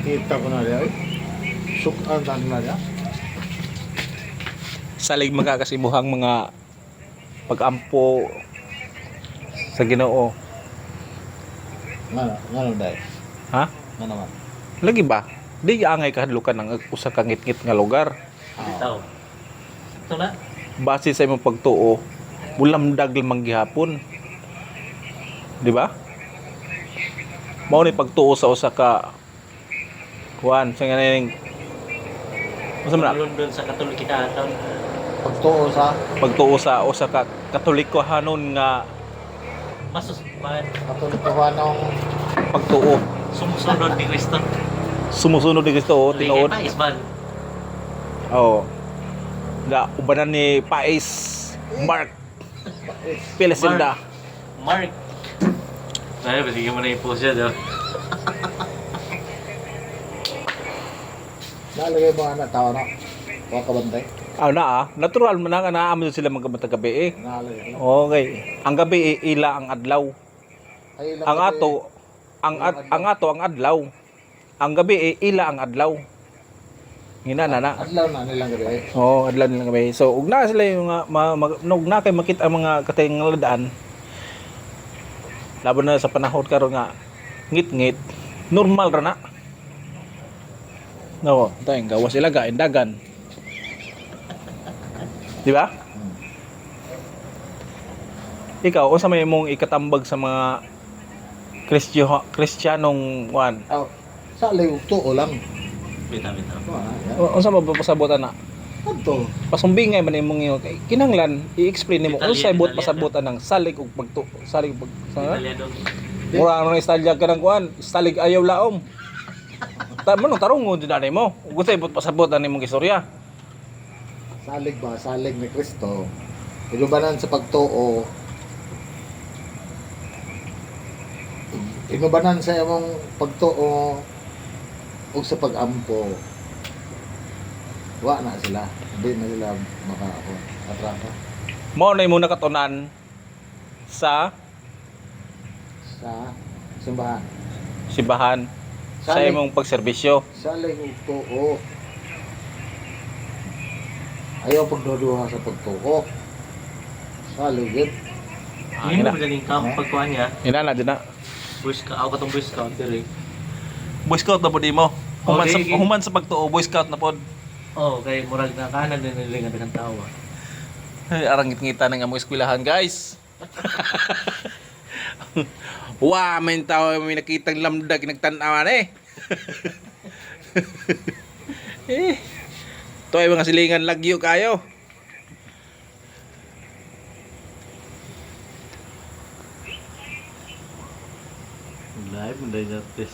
Kita ko na rin. Sukan tan na rin. Salig magkakasimuhang mga pag-ampo sa Ginoo. Ngano dai? Ha? Ngano man? Lagi ba? Di angay kahadlukan ng usa ka ngit-ngit nga lugar. Bitaw. Ito na. Base sa imong pagtuo, bulamdag lamang gihapon. Di ba? Mao ni pagtuo sa usa ka kuan sa nganing unsa man na? London sa Katolikidad. Pagtuo sa Pagtuo sa usa ka Katoliko hanon nga Masusman. Katolikohanong pagtuo. Sumusunod ni Kristo. Sumusunod ni Kristo o tinuod. Pa isban. Oo. Nga ubanan ni Pais Mark Pelesinda. Mark. Ay, sige mo na i-post siya daw. nalagay mo ana tao na. Wa ka bantay. Natural man nga naaman sila magkamatag gabi eh. Nalagay. Okay. Ang gabi ila ang adlaw. Ay lang. Ang ato ang ato ang adlaw. Ang gabi ila ang adlaw. Ngina na. Adlaw na nilang gabi. Oo, adlaw nilang gabi. So ug na sila yung ug na kay makita ang mga katingladaan. Laban na sa panahon karon nga ngit-ngit normal ra na. No, tayong gawas ilaga indagan. Di ba? Ikaw, unsa may imong ikatambag sa mga Kristiyanong wan? Aw, sa layog tuo lang. Bitaw. Unsa mapasabotan na? Adto. Pasumbingay man imong iyo kay kinahanglan i-explain nimo Italian, unsay bot Italian. pasabotan ng salig ug salig pag Italiano. mura ano istalya ka ng kuan, salig ayaw laom. Manong tarungon jud ani mo. Ug unsay bot pasabotan nimong istorya? Salig ba? Salig ni Kristo. Inubanan sa pagtuo. Inubanan sa imong pagtuo o sa pag-ampo. Wa na sila. Hindi na sila atrapa Mao na imong nakatunan sa sa simbahan. simbahan sa Salig. imong pagserbisyo. Salig ug tuo. Ayaw pagduduha sa pagtuo. Salig yun. Hindi mo galing ka pagkuhan niya. Ina na din na. Boy Scout. Ako katong Boy Scout diri. Boy Scout na pod imo. Okay. Human sa pagtuo, Boy Scout na pod. Oh, kay murag na kanan din nila nga tao. Ay, arang ngit-ngita na nga mo eskwelahan, guys. Wow, may tao may nakitang lamdag nagtanawan eh. Eh. To ay mga silingan lagyo kayo. Live mo dahil natin.